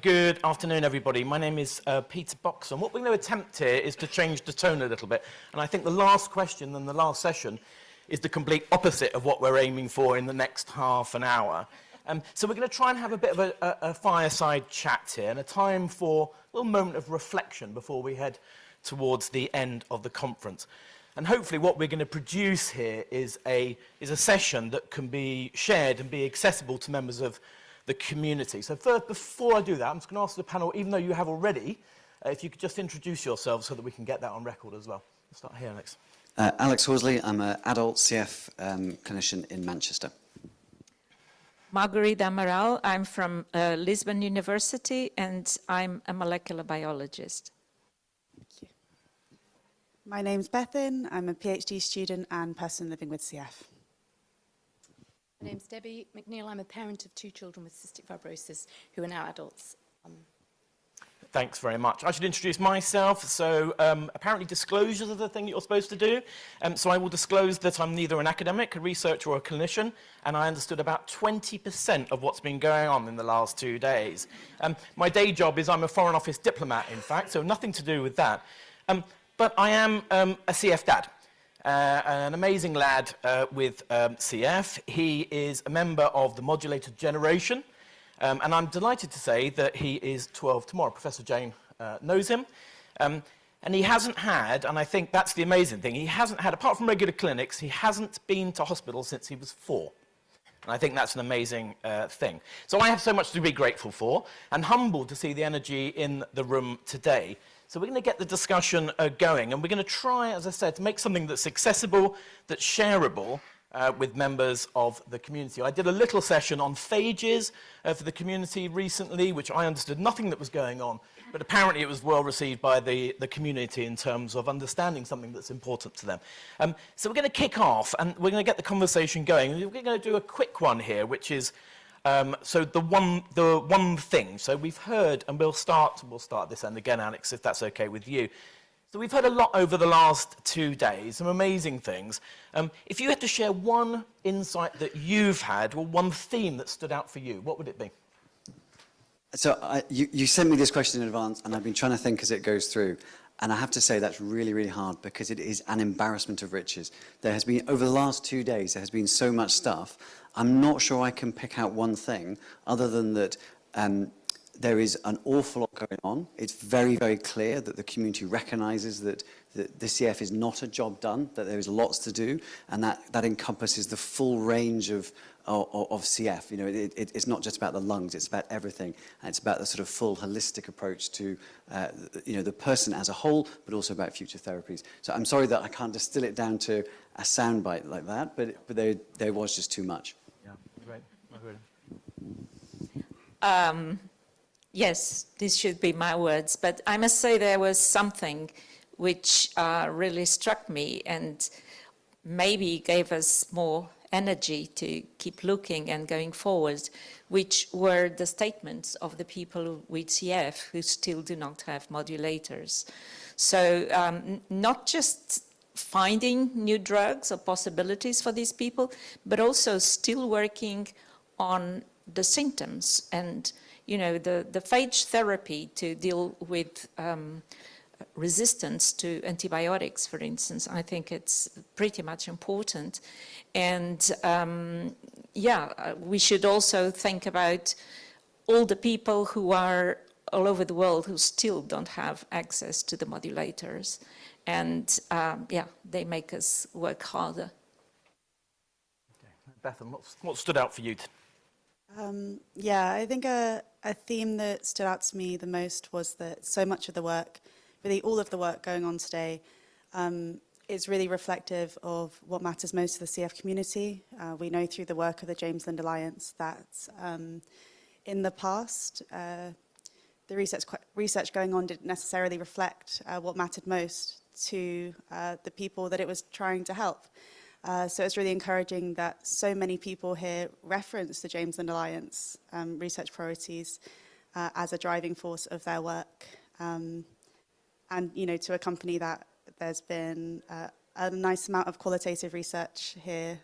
Good afternoon, everybody. My name is Peter Box, and what we're going to attempt here is to change the tone a little bit. And I think the last question and the last session is the complete opposite of what we're aiming for in the next half an hour. So we're going to try and have a bit of a fireside chat here and a time for a little moment of reflection before we head towards the end of the conference. And hopefully what we're going to produce here is a session that can be shared and be accessible to members of the community. So first, before I do that, I'm just going to ask the panel, even though you have already, if you could just introduce yourselves so that we can get that on record as well. We'll start here, Alex. Alex Horsley. I'm an adult CF clinician in Manchester. Margarida Amaral. I'm from Lisbon University, and I'm a molecular biologist. Thank you. My name's Bethinn. I'm a PhD student and person living with CF. My name's Debbie McNeil. I'm a parent of 2 children with cystic fibrosis who are now adults. Thanks very much. I should introduce myself. So apparently disclosures are the thing you're supposed to do. So I will disclose that I'm neither an academic, a researcher or a clinician, and I understood about 20% of what's been going on in the last 2 days. My day job is I'm a Foreign Office diplomat, in fact, so nothing to do with that. But I am a CF dad. An amazing lad with CF. He is a member of the modulated generation, and I'm delighted to say that he is 12 tomorrow. Professor Jane knows him, and he hasn't had, and I think that's the amazing thing, he hasn't had, apart from regular clinics, he hasn't been to hospital since he was 4. And I think that's an amazing thing. So I have so much to be grateful for, and humbled to see the energy in the room today. So we're going to get the discussion going, and we're going to try, as I said, to make something that's accessible, that's shareable with members of the community. I did a little session on phages for the community recently, which I understood nothing that was going on, but apparently it was well received by the community in terms of understanding something that's important to them. So we're going to kick off, and we're going to get the conversation going. We're going to do a quick one here, which is so the one thing. So we've heard, and we'll start this end again, Alex, if that's okay with you. So we've heard a lot over the last 2 days, some amazing things. If you had to share one insight that you've had, or one theme that stood out for you, what would it be? So you sent me this question in advance, and I've been trying to think as it goes through. And I have to say that's really, really hard because it is an embarrassment of riches. There has been, over the last 2 days, there has been so much stuff. I'm not sure I can pick out one thing other than that there is an awful lot going on. It's very, very clear that the community recognises that the CF is not a job done, that there is lots to do, and that encompasses the full range of CF. You know, it's not just about the lungs, it's about everything, and it's about the sort of full holistic approach to you know, the person as a whole, but also about future therapies. So I'm sorry that I can't distill it down to a soundbite like that, but there was just too much. Yeah, great. Yes, this should be my words, but I must say there was something which really struck me and maybe gave us more energy to keep looking and going forward, which were the statements of the people with CF who still do not have modulators. So not just finding new drugs or possibilities for these people, but also still working on the symptoms and, you know, the phage therapy to deal with resistance to antibiotics, for instance. I think it's pretty much important. And yeah, we should also think about all the people who are all over the world who still don't have access to the modulators. And yeah, they make us work harder. Okay. Bethinn, what stood out for you? Yeah, I think a theme that stood out to me the most was that so much of the work, really all of the work going on today, is really reflective of what matters most to the CF community. We know through the work of the James Lind Alliance that in the past, the research going on didn't necessarily reflect what mattered most to the people that it was trying to help. So it's really encouraging that so many people here reference the James Lind Alliance research priorities as a driving force of their work. And, you know, to accompany that, there's been a nice amount of qualitative research here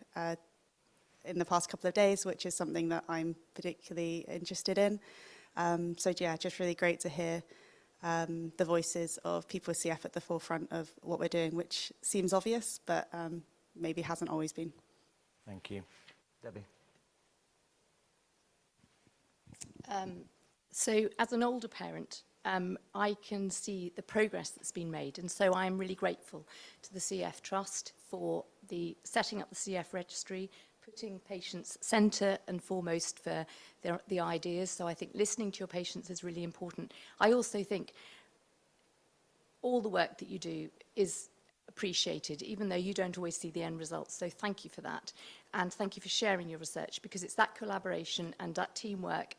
in the past couple of days, which is something that I'm particularly interested in. So yeah, just really great to hear the voices of people with CF at the forefront of what we're doing, which seems obvious, but maybe hasn't always been. Thank you. Debbie? So as an older parent, I can see the progress that's been made, and so I'm really grateful to the CF Trust for setting up the CF registry, putting patients centre and foremost for the ideas. So I think listening to your patients is really important. I also think all the work that you do is appreciated, even though you don't always see the end results. So thank you for that. And thank you for sharing your research, because it's that collaboration and that teamwork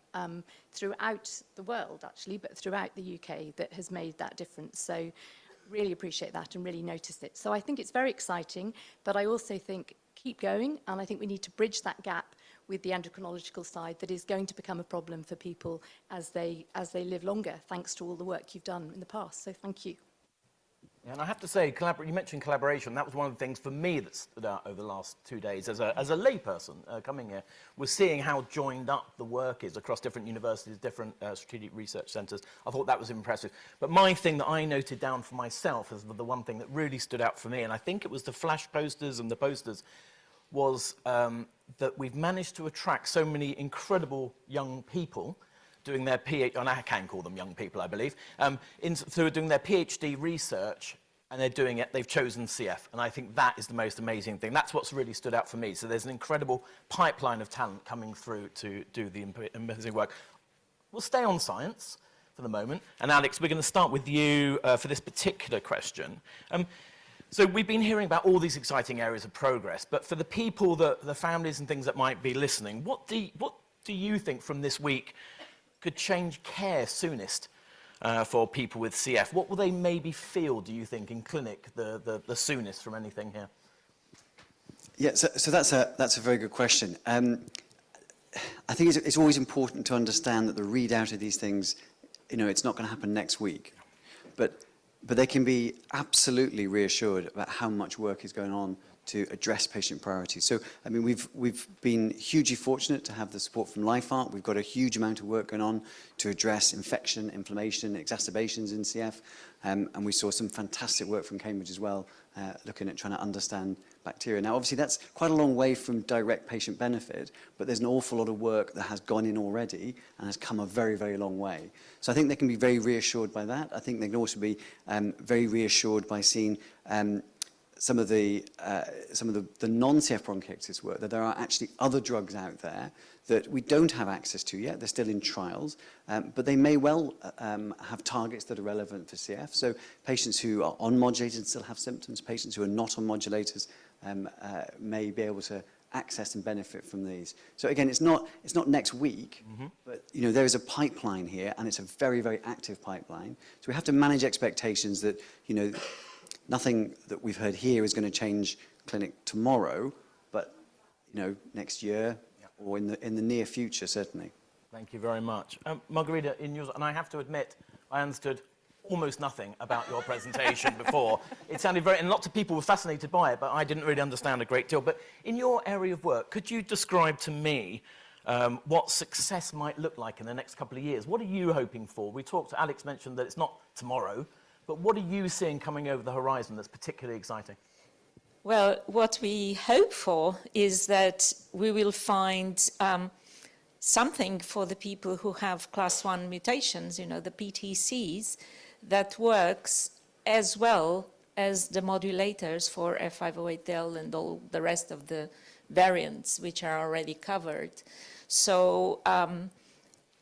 throughout the world, actually, but throughout the UK that has made that difference. So really appreciate that and really notice it. So I think it's very exciting, but I also think keep going, and I think we need to bridge that gap with the endocrinological side that is going to become a problem for people as they live longer, thanks to all the work you've done in the past. So thank you. Yeah, and I have to say, you mentioned collaboration. That was one of the things for me that stood out over the last 2 days as a layperson coming here, was seeing how joined up the work is across different universities, different strategic research centres. I thought that was impressive. But my thing that I noted down for myself is the one thing that really stood out for me, and I think it was the flash posters and the posters, was that we've managed to attract so many incredible young people doing their PhD, and I can call them young people, I believe, who are doing their PhD research, and they've chosen CF, and I think that is the most amazing thing. That's what's really stood out for me. So there's an incredible pipeline of talent coming through to do the amazing work. We'll stay on science for the moment, and Alex, we're going to start with you for this particular question. So we've been hearing about all these exciting areas of progress, but for the people, the families and things that might be listening, what do you think from this week could change care soonest for people with CF? What will they maybe feel, do you think, in clinic the soonest from anything here? Yeah, so that's a very good question. I think it's always important to understand that the readout of these things, it's not going to happen next week, but they can be absolutely reassured about how much work is going on to address patient priorities. So, I mean, we've been hugely fortunate to have the support from LifeArt. We've got a huge amount of work going on to address infection, inflammation, exacerbations in CF. And we saw some fantastic work from Cambridge as well, looking at trying to understand bacteria. Now, obviously, that's quite a long way from direct patient benefit, but there's an awful lot of work that has gone in already and has come a very, very long way. So I think they can be very reassured by that. I think they can also be very reassured by seeing some of the non-CF bronchiectasis work, that there are actually other drugs out there that we don't have access to yet. They're still in trials, but they may well have targets that are relevant for CF. So patients who are on modulators and still have symptoms, patients who are not on modulators may be able to access and benefit from these. So again, it's not next week, but there is a pipeline here, and it's a very, very active pipeline. So we have to manage expectations that nothing that we've heard here is going to change clinic tomorrow, but next year or in the near future, certainly. Thank you very much. Margarida, in yours, and I have to admit, I understood almost nothing about your presentation before. It sounded and lots of people were fascinated by it, but I didn't really understand a great deal. But in your area of work, could you describe to me what success might look like in the next couple of years? What are you hoping for? Alex mentioned that it's not tomorrow, but what are you seeing coming over the horizon that's particularly exciting? Well, what we hope for is that we will find something for the people who have class 1 mutations, the PTCs, that works as well as the modulators for F508del and all the rest of the variants which are already covered. So,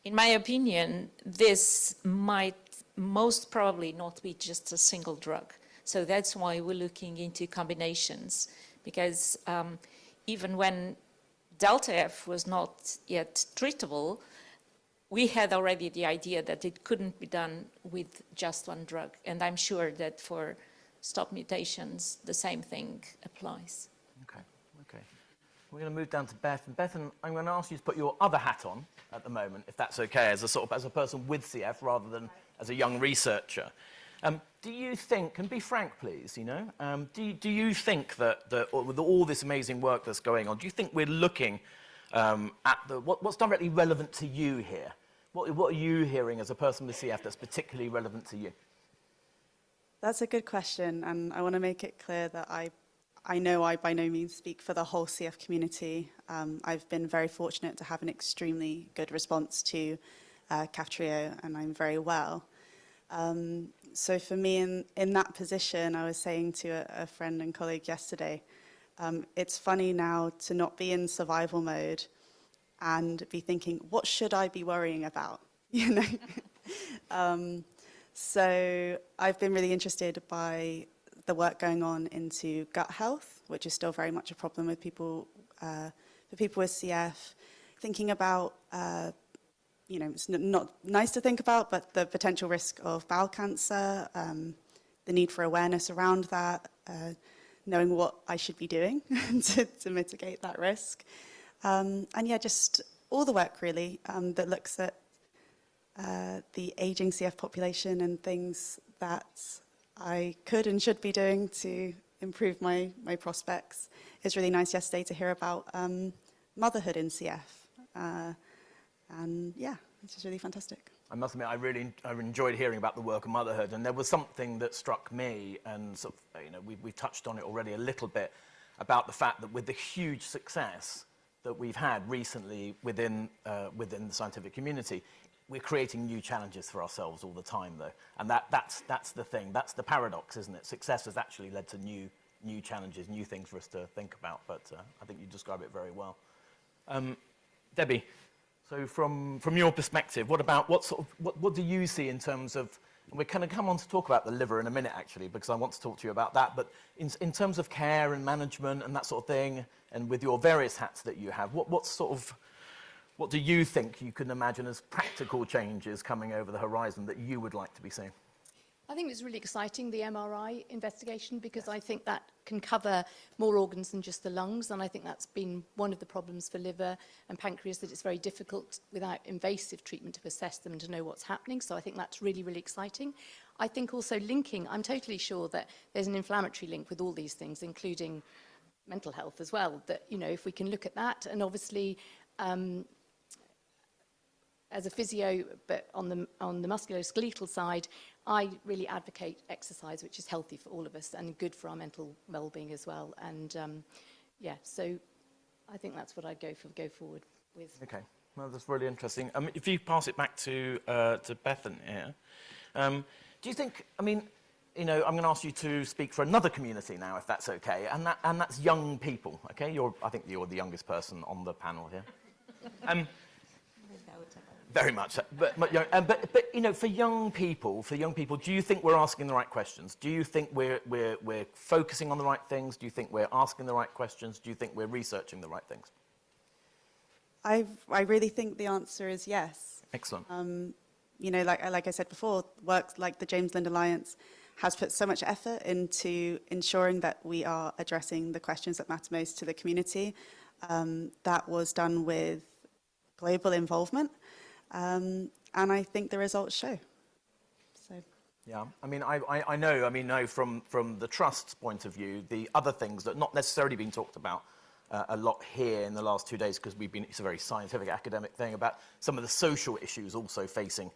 in my opinion, this might most probably not be just a single drug. So that's why we're looking into combinations, because even when Delta F was not yet treatable, we had already the idea that it couldn't be done with just one drug. And I'm sure that for stop mutations, the same thing applies. Okay. We're going to move down to Bethinn. Bethinn, I'm going to ask you to put your other hat on at the moment, if that's okay, as a person with CF rather than as a young researcher. Do you think, and be frank please, do you think that with all this amazing work that's going on, do you think we're looking at what's directly relevant to you here? What are you hearing as a person with CF that's particularly relevant to you? That's a good question, and I want to make it clear that I know I by no means speak for the whole CF community. I've been very fortunate to have an extremely good response to Kaftrio, and I'm very well. So for me, in that position, I was saying to a friend and colleague yesterday, it's funny now to not be in survival mode and be thinking, what should I be worrying about? You know. So I've been really interested by the work going on into gut health, which is still very much a problem with people, for people with CF. Thinking about, you know, it's not nice to think about, but the potential risk of bowel cancer, the need for awareness around that, knowing what I should be doing to mitigate that risk. And yeah, just all the work really that looks at the aging CF population and things that I could and should be doing to improve my prospects. It's really nice yesterday to hear about motherhood in CF. And yeah, it's just really fantastic. I must admit, I enjoyed hearing about the work of motherhood, and there was something that struck me, and sort of, you know, we touched on it already a little bit, about the fact that with the huge success that we've had recently within the scientific community, we're creating new challenges for ourselves all the time, though, and that's the thing, that's the paradox, isn't it? Success has actually led to new challenges, new things for us to think about. But I think you describe it very well. Debbie. So from your perspective, what do you see in terms of, and we're going to come on to talk about the liver in a minute actually, because I want to talk to you about that, but in terms of care and management and that sort of thing, and with your various hats that you have, what do you think you can imagine as practical changes coming over the horizon that you would like to be seeing? I think it's really exciting, the MRI investigation, because I think that can cover more organs than just the lungs, and I think that's been one of the problems for liver and pancreas, that it's very difficult without invasive treatment to assess them and to know what's happening. So I think that's really, really exciting. I think also linking, I'm totally sure that there's an inflammatory link with all these things, including mental health as well, that, you know, if we can look at that, and obviously as a physio, but on the musculoskeletal side, I really advocate exercise, which is healthy for all of us and good for our mental well-being as well. And yeah, so I think that's what I'd go forward with. Okay, well, that's really interesting. If you pass it back to Bethinn here, do you think? I mean, you know, I'm going to ask you to speak for another community now, if that's okay, and that's young people. Okay, I think you're the youngest person on the panel here. Very much, but you know, for young people, do you think we're asking the right questions? Do you think we're focusing on the right things? Do you think we're asking the right questions? Do you think we're researching the right things? I really think the answer is yes. Excellent. You know, like I said before, work like the James Lind Alliance has put so much effort into ensuring that we are addressing the questions that matter most to the community. That was done with global involvement. And I think the results show. So. Yeah, I mean, I know from the Trust's point of view, the other things that not necessarily been talked about a lot here in the last 2 days, because it's a very scientific, academic thing, about some of the social issues also facing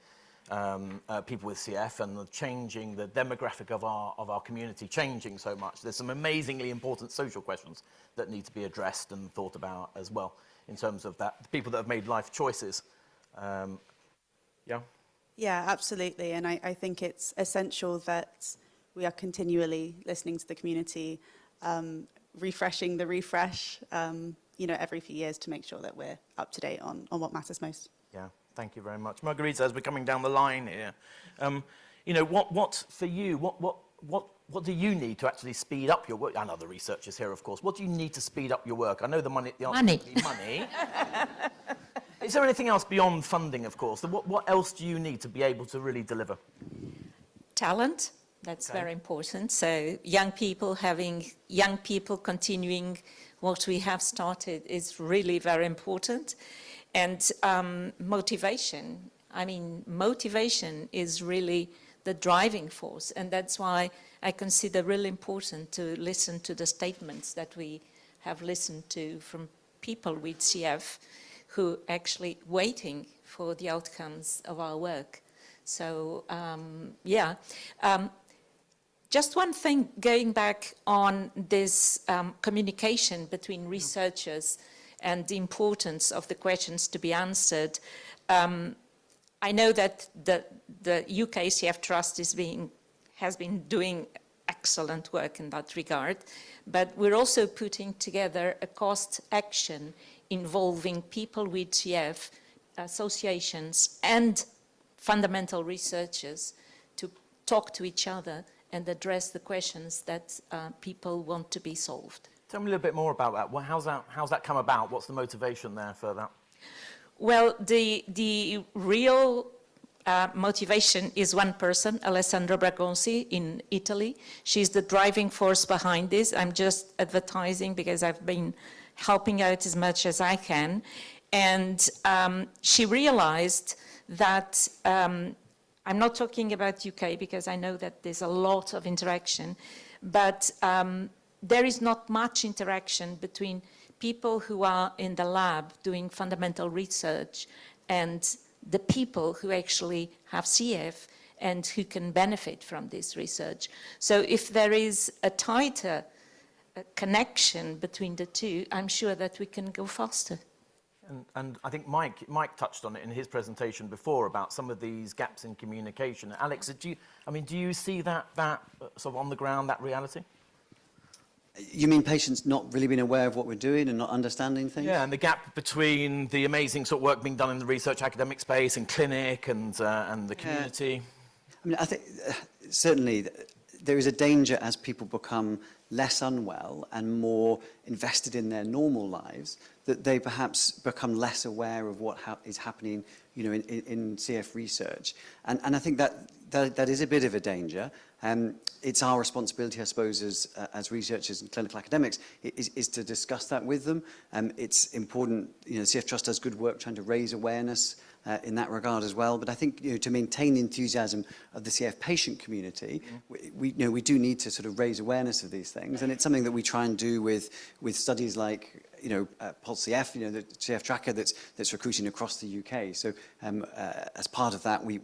people with CF, and the demographic of our community changing so much. There's some amazingly important social questions that need to be addressed and thought about as well, in terms of that, the people that have made life choices. Yeah. Yeah, absolutely. And I think it's essential that we are continually listening to the community, refreshing the refresh, you know, every few years to make sure that we're up to date on what matters most. Yeah, thank you very much. Margarida, as we're coming down the line here, you know, what for you, what do you need to actually speed up your work? And other researchers here, of course. What do you need to speed up your work? I know the answer is money. Is there anything else beyond funding, of course? What else do you need to be able to really deliver? Talent, that's very important. So young people continuing what we have started is really very important. And motivation. I mean, motivation is really the driving force. And that's why I consider really important to listen to the statements that we have listened to from people with CF, who actually waiting for the outcomes of our work. So, yeah. Just one thing, going back on this communication between researchers and the importance of the questions to be answered. I know that the UKCF Trust has been doing excellent work in that regard, but we're also putting together a cost action involving people with CF, associations, and fundamental researchers to talk to each other and address the questions that people want to be solved. Tell me a little bit more about that. Well, how's that come about? What's the motivation there for that? Well, the real motivation is one person, Alessandra Bragonzi in Italy. She's the driving force behind this. I'm just advertising because I've been helping out as much as I can. And she realized that, I'm not talking about UK because I know that there's a lot of interaction, but there is not much interaction between people who are in the lab doing fundamental research and the people who actually have CF and who can benefit from this research. So if there is a tighter connection between the two, I'm sure that we can go faster. And I think Mike touched on it in his presentation before about some of these gaps in communication. Alex, do you see that sort of on the ground, that reality? You mean patients not really being aware of what we're doing and not understanding things? Yeah, and the gap between the amazing sort of work being done in the research academic space and clinic and the community. I mean, I think certainly there is a danger as people become less unwell and more invested in their normal lives that they perhaps become less aware of what is happening, you know, in CF research. And I think that is a bit of a danger. It's our responsibility, I suppose, as researchers and clinical academics, is to discuss that with them. It's important, you know, CF Trust does good work trying to raise awareness in that regard as well. But I think, you know, to maintain the enthusiasm of the CF patient community, we do need to sort of raise awareness of these things. And it's something that we try and do with studies like, you know, Pulse CF, you know, the CF tracker that's recruiting across the UK. So as part of that, we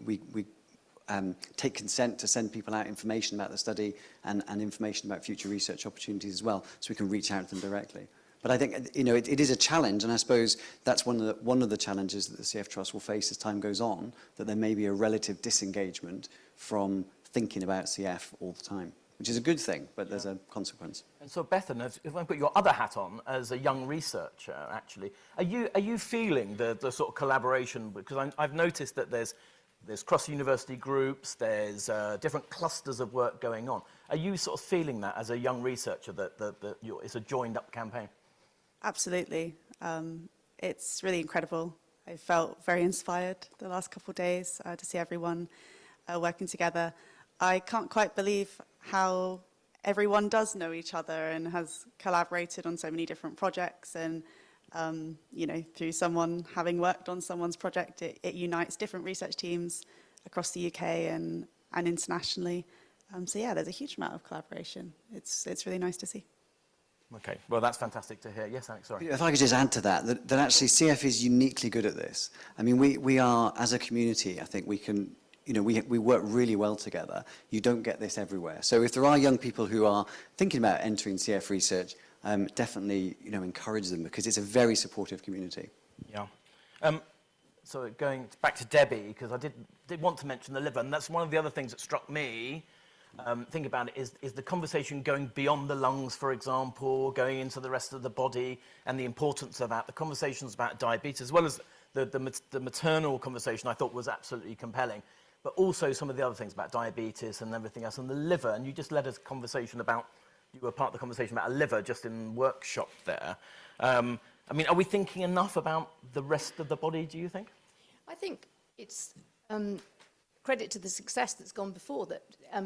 take consent to send people out information about the study and information about future research opportunities as well, so we can reach out to them directly. But I think, you know, it is a challenge, and I suppose that's one of the challenges that the CF Trust will face as time goes on, that there may be a relative disengagement from thinking about CF all the time, which is a good thing, but there's a consequence. And so, Bethinn, if I put your other hat on as a young researcher, actually, are you feeling the sort of collaboration? Because I've noticed that there's cross-university groups, there's different clusters of work going on. Are you sort of feeling that as a young researcher, that it's a joined-up campaign? Absolutely. It's really incredible. I felt very inspired the last couple of days to see everyone working together. I can't quite believe how everyone does know each other and has collaborated on so many different projects, and you know, through someone having worked on someone's project, it unites different research teams across the UK and internationally. So yeah, there's a huge amount of collaboration. It's really nice to see. Okay, well, that's fantastic to hear. Yes, Alex, sorry. If I could just add to that actually CF is uniquely good at this. I mean, we are, as a community, I think we can, you know, we work really well together. You don't get this everywhere. So if there are young people who are thinking about entering CF research, definitely, you know, encourage them, because it's a very supportive community. Yeah. So going back to Debbie, because I did want to mention the liver, and that's one of the other things that struck me. Think about it, is the conversation going beyond the lungs, for example, going into the rest of the body, and the importance of that. The conversations about diabetes, as well as the maternal conversation, I thought was absolutely compelling. But also some of the other things about diabetes and everything else, and the liver. And you just led us a conversation about, you were part of the conversation about a liver just in workshop there. I mean, are we thinking enough about the rest of the body, do you think? I think it's credit to the success that's gone before, that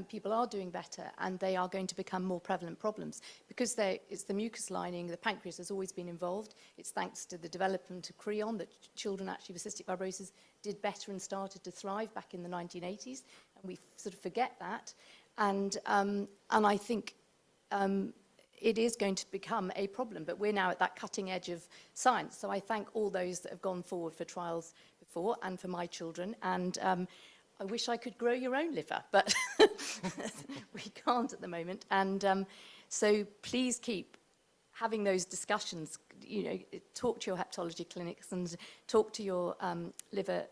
people are doing better and they are going to become more prevalent problems, because it's the mucus lining. The pancreas has always been involved. It's thanks to the development of Creon that children actually with cystic fibrosis did better and started to thrive back in the 1980s, and we sort of forget that. And I think it is going to become a problem, but we're now at that cutting edge of science. So I thank all those that have gone forward for trials before and for my children. And I wish I could grow your own liver, but we can't at the moment. And so please keep having those discussions, you know, talk to your hepatology clinics and talk to your liver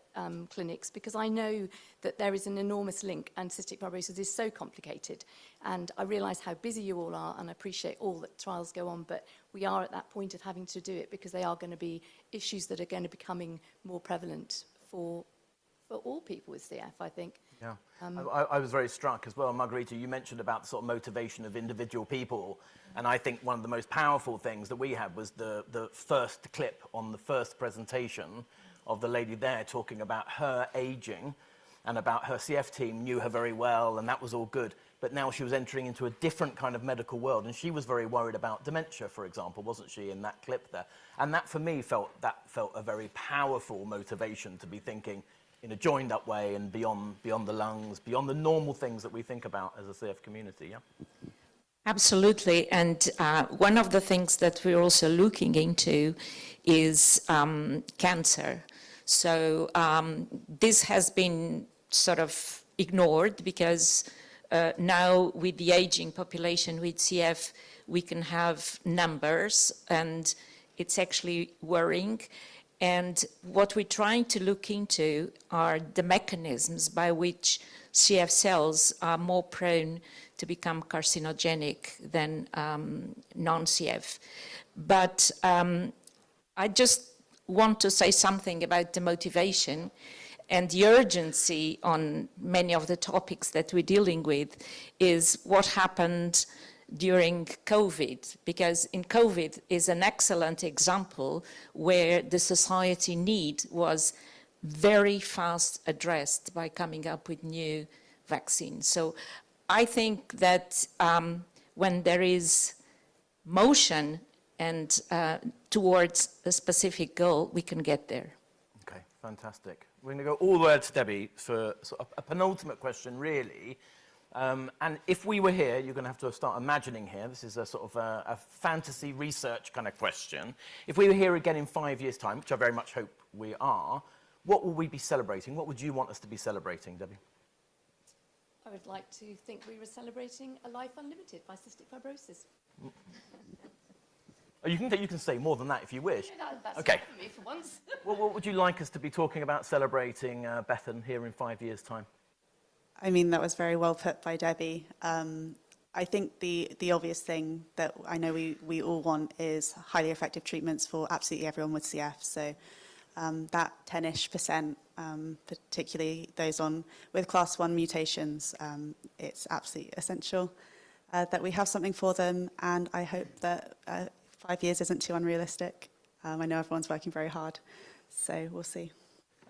clinics, because I know that there is an enormous link, and cystic fibrosis is so complicated. And I realise how busy you all are, and I appreciate all that trials go on, but we are at that point of having to do it because they are going to be issues that are going to be becoming more prevalent for all people with CF, I think. Yeah, I was very struck as well, Margarita, you mentioned about the sort of motivation of individual people, and I think one of the most powerful things that we had was the first clip on the first presentation of the lady there talking about her aging and about her CF team knew her very well, and that was all good, but now she was entering into a different kind of medical world, and she was very worried about dementia, for example, wasn't she, in that clip there? And that, for me, felt a very powerful motivation to be thinking in a joined-up way and beyond the lungs, beyond the normal things that we think about as a CF community, yeah? Absolutely, and one of the things that we're also looking into is cancer. So this has been sort of ignored because now with the aging population with CF, we can have numbers, and it's actually worrying. And what we're trying to look into are the mechanisms by which CF cells are more prone to become carcinogenic than non-CF. But I just want to say something about the motivation and the urgency on many of the topics that we're dealing with is what happened during COVID, because in COVID is an excellent example where the society need was very fast addressed by coming up with new vaccines. So I think that when there is motion and towards a specific goal, we can get there. Okay, fantastic. We're going to go all the way to Debbie for sort of a penultimate question, really. And if we were here, you're going to have to start imagining here. This is a sort of a fantasy research kind of question. If we were here again in 5 years' time, which I very much hope we are, what will we be celebrating? What would you want us to be celebrating, Debbie? I would like to think we were celebrating A Life Unlimited by Cystic Fibrosis. Oh, you can say more than that if you wish. No, that's okay. enough for me for once. Well, what would you like us to be talking about celebrating Bethinn here in 5 years' time? I mean, that was very well put by Debbie. I think the obvious thing that I know we all want is highly effective treatments for absolutely everyone with CF. So that 10-ish%, particularly those with class 1 mutations, it's absolutely essential that we have something for them. And I hope that 5 years isn't too unrealistic. I know everyone's working very hard, so we'll see.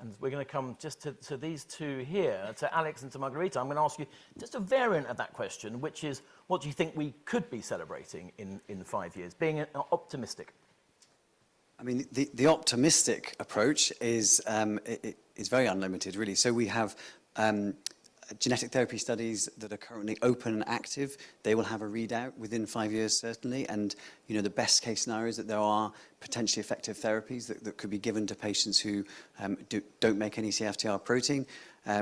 And we're going to come just to these two here, to Alex and to Margarita. I'm going to ask you just a variant of that question, which is, what do you think we could be celebrating in 5 years, being optimistic? I mean, the optimistic approach is very unlimited, really. So we have genetic therapy studies that are currently open and active. They will have a readout within 5 years, certainly. And, you know, the best case scenario is that there are potentially effective therapies that could be given to patients who don't make any CFTR protein.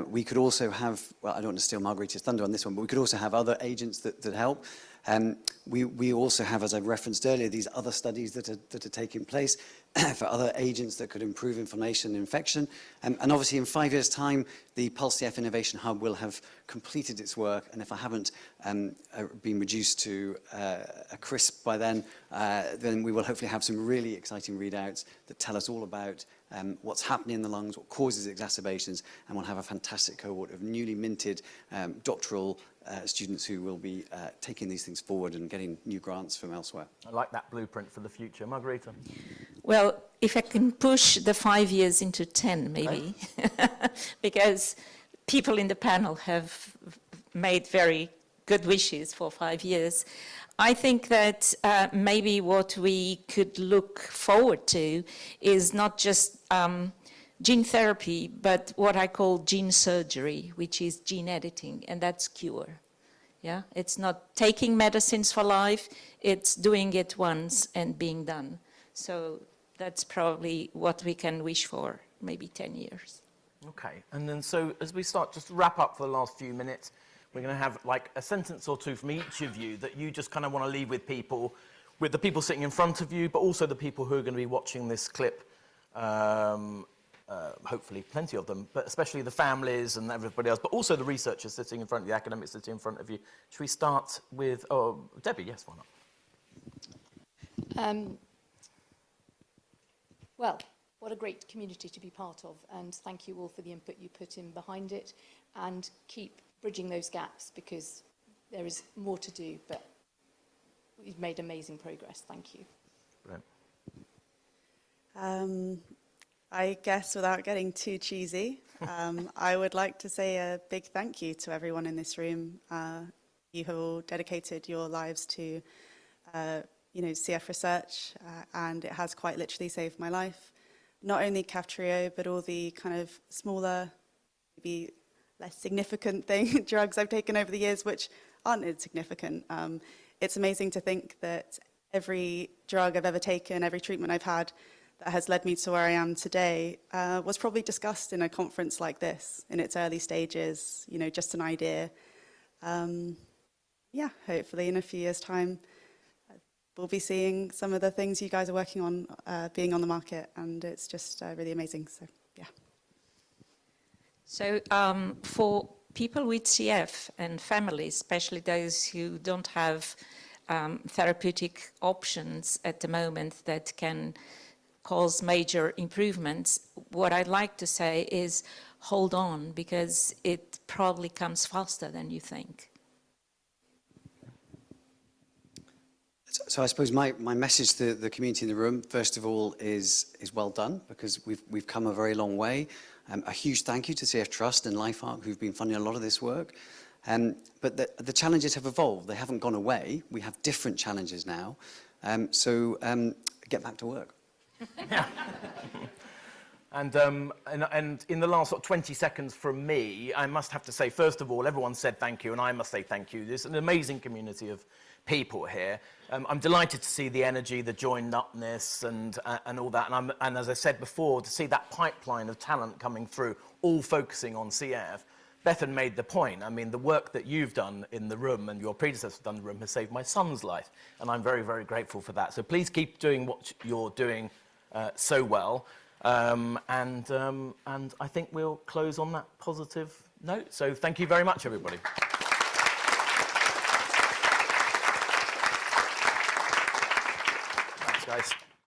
We could also have, well, I don't want to steal Margarita's thunder on this one, but we could also have other agents that help. We also have, as I referenced earlier, these other studies that are taking place for other agents that could improve inflammation and infection. And obviously in 5 years' time, the Pulse CF Innovation Hub will have completed its work. And if I haven't been reduced to a crisp by then we will hopefully have some really exciting readouts that tell us all about what's happening in the lungs, what causes exacerbations, and we'll have a fantastic cohort of newly minted doctoral students who will be taking these things forward and getting new grants from elsewhere. I like that blueprint for the future. Margarita? Well, if I can push the 5 years into 10, maybe, because people in the panel have made very good wishes for 5 years. I think that maybe what we could look forward to is not just gene therapy, but what I call gene surgery, which is gene editing, and that's cure. Yeah, it's not taking medicines for life, it's doing it once and being done. So that's probably what we can wish for, maybe 10 years. Okay, and then so as we start just to wrap up for the last few minutes, we're going to have like a sentence or two from each of you that you just kind of want to leave with people, with the people sitting in front of you, but also the people who are going to be watching this clip, hopefully plenty of them, but especially the families and everybody else, but also the researchers sitting in front of you, the academics sitting in front of you. Should we start with, oh, Debbie, yes, why not? Well, what a great community to be part of, and thank you all for the input you put in behind it, and keep bridging those gaps, because there is more to do, but we've made amazing progress. Thank you. Brilliant. I guess without getting too cheesy, I would like to say a big thank you to everyone in this room. You have all dedicated your lives to CF research, and it has quite literally saved my life. Not only Kaftrio, but all the kind of smaller, maybe less significant drugs I've taken over the years, which aren't insignificant. It's amazing to think that every drug I've ever taken, every treatment I've had that has led me to where I am today, was probably discussed in a conference like this in its early stages, just an idea. Yeah, hopefully in a few years' time, we'll be seeing some of the things you guys are working on being on the market, and it's just really amazing. So, yeah. So for people with CF and families, especially those who don't have therapeutic options at the moment that can cause major improvements, what I'd like to say is hold on, because it probably comes faster than you think. So I suppose my message to the community in the room, first of all, is well done, because we've come a very long way. A huge thank you to CF Trust and LifeArc, who've been funding a lot of this work. But the challenges have evolved. They haven't gone away. We have different challenges now. So get back to work. Yeah. And in the last 20 seconds from me, I must have to say, first of all, everyone said thank you, and I must say thank you. There's an amazing community of people here. I'm delighted to see the energy, the joined-upness, and all that. And as I said before, to see that pipeline of talent coming through, all focusing on CF. Bethinn made the point. I mean, the work that you've done in the room and your predecessors have done in the room has saved my son's life, and I'm very, very grateful for that. So please keep doing what you're doing so well. And I think we'll close on that positive note. So thank you very much, everybody. Thanks, guys.